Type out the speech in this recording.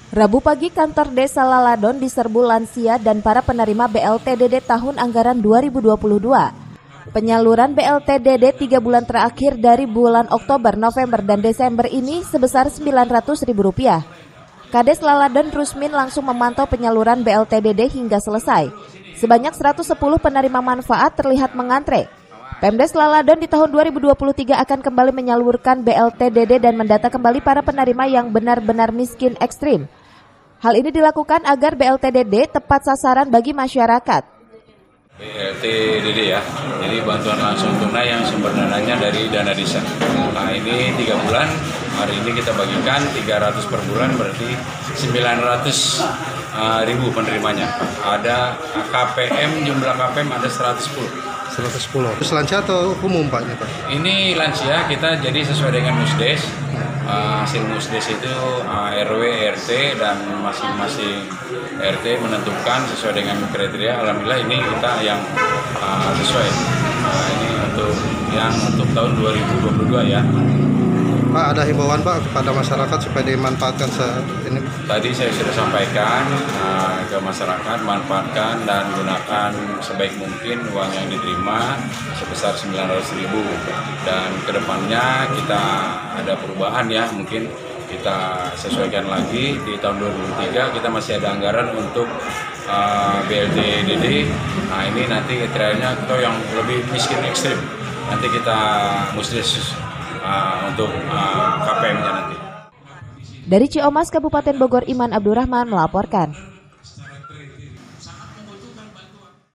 Rabu pagi kantor Desa Laladon diserbu lansia dan para penerima BLT-DD tahun anggaran 2022. Penyaluran BLT-DD 3 bulan terakhir dari bulan Oktober, November, dan Desember ini sebesar Rp900.000. Kades Laladon Rusmin langsung memantau penyaluran BLT-DD hingga selesai. Sebanyak 110 penerima manfaat terlihat mengantre. Pemdes Laladon di tahun 2023 akan kembali menyalurkan BLT-DD dan mendata kembali para penerima yang benar-benar miskin ekstrim. Hal ini dilakukan agar BLT-DD tepat sasaran bagi masyarakat. BLT-DD ya, jadi bantuan langsung tunai yang sumber dananya dari dana desa. Nah ini 3 bulan, hari ini kita bagikan 300 per bulan berarti 900.000 penerimanya. Ada KPM, jumlah KPM ada 110. 110. Terus lansia atau umum Pak? Ini lansia kita jadi sesuai dengan musdes. Hasil musdes itu RW, RT dan masing-masing RT menentukan sesuai dengan kriteria. Alhamdulillah ini kita yang sesuai. Ini untuk tahun 2022 ya. Pak, ada himbauan Pak kepada masyarakat supaya dimanfaatkan ini? Tadi saya sudah sampaikan ke masyarakat, manfaatkan dan gunakan sebaik mungkin uang yang diterima sebesar 900.000. Dan kedepannya kita ada perubahan ya, mungkin kita sesuaikan lagi di tahun 2023 kita masih ada anggaran untuk BLT-DD. Nah ini nanti kriterianya kita yang lebih miskin ekstrim. Nanti kita musdes untuk KPM-nya nanti. Dari Ciomas, Kabupaten Bogor, Iman Abdurrahman melaporkan.